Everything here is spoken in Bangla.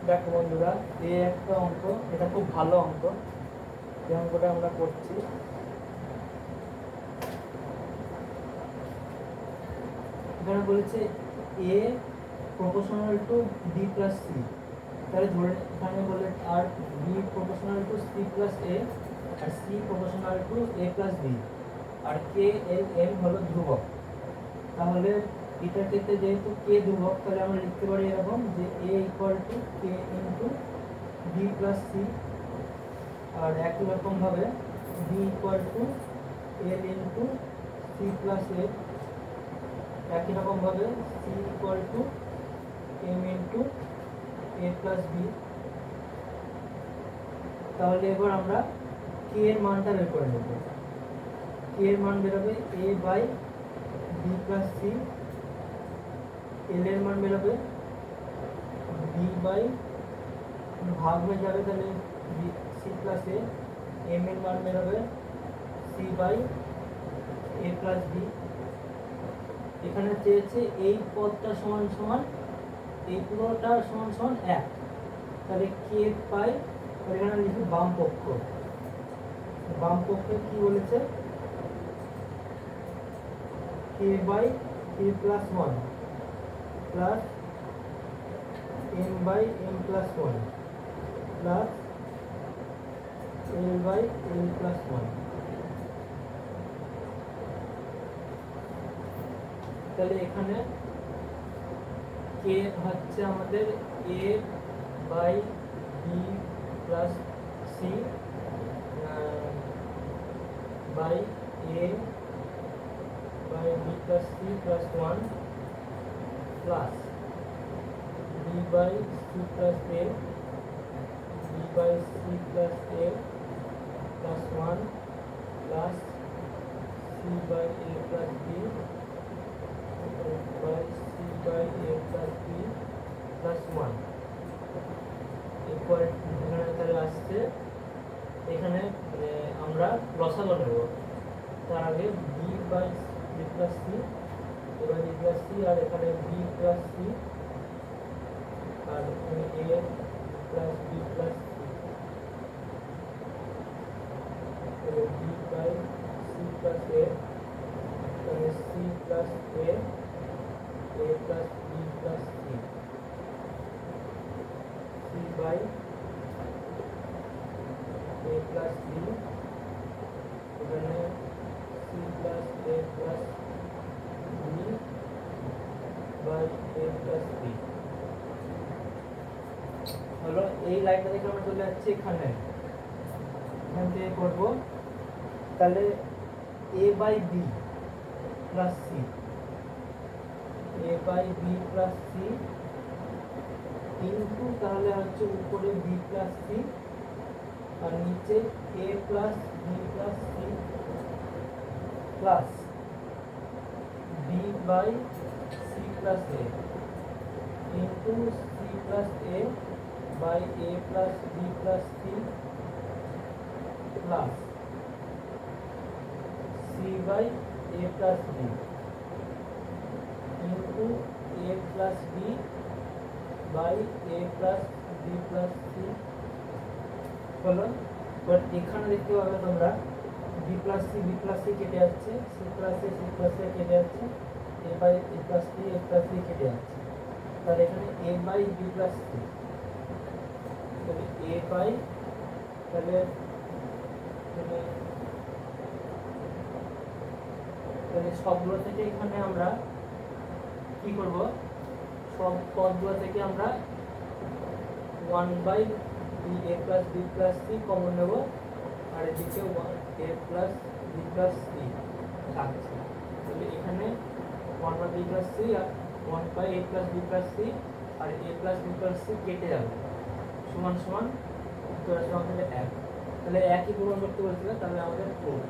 দেখো বন্ধুরা, এই একটা অঙ্ক, এটা খুব ভালো অঙ্ক। এই অঙ্কটা আমরা করছি। এখানে বলেছে A proportional to B plus C. তাহলে ধরে এখানে বলে আর B proportional to C plus A, আর C proportional to A plus B, আর কে এল এম হলো ধ্রুবক। তাহলে এটার ক্ষেত্রে যেহেতু কে ধ্রুবক, তাহলে আমরা লিখতে পারি এরকম যে A equal to K into B plus C, আর একই রকমভাবে B equal to L into C plus A, একই রকমভাবে C equal to M into A plus B. তাহলে এবার আমরা কে এর মানটা বের করে নেব। কে এর মান বেরোবে এ বাই বি প্লাস সি, এল এর মান বেরোবে বি বাই, ভাগ হয়ে যাবে তাহলে সি প্লাস এ, এম এর মান বেরোবে C by A plus B. এখানে চেয়েছে এই পদটা সমান সমান এই পুরোটা সমান সমান 1, তাহলে কে পাই। এখানে লিখি বাম পক্ষ। বাম পক্ষে কি বলেছে, K by K plus 1 plus M by M plus 1 plus L by L plus 1। তাহলে এখানে কে হচ্ছে আমাদের A by B plus C by A by B plus সি প্লাস 1 plus B by C plus A, B by C plus A plus 1 plus C by A plus B by c by a plus b plus 1 equal এখানে তাহলে আসছে। এখানে আমরা লসাগু নেব। তার আগে b by b plus c, এবার b plus c, আর এখানে b plus c, আর এখানে a plus b plus c, তাহলে b by c plus a, তাহলে c plus a plus b plus c, c by a plus b, এখানে c plus a plus b by a plus b হলো। এই লাইনটা দেখে আমরা চলে যাচ্ছি এখানে, এখান থেকে করবো। তাহলে a by b plus c, a by b plus c into তাহলে হচ্ছে উপরে b plus c আর নিচে a plus b plus c plus b by c plus a into c plus a by a plus b plus c plus c by a plus b into a plus b by a plus b plus c হলো। বাট এখানে দেখতে পাবে তোমরা b plus c কেটে যাচ্ছে, c plus a কেটে যাচ্ছে, a by a plus b কেটে যাচ্ছে। তাহলে এখানে a by b plus c, তাহলে a by, তাহলে সবগুলো থেকে এখানে আমরা কি করব, সব পদগুলো থেকে আমরা 1 by a plus b plus c common নেব, আর এদিকে a plus b plus c থাকছে। তাহলে এখানে 1 বাই b প্লাস c আর 1 by a plus b plus c আর a plus b plus c কেটে যাবে, সমান সমান 1। তাহলে একই পূরণ করতে বলছিল, তাহলে আমাদের 4।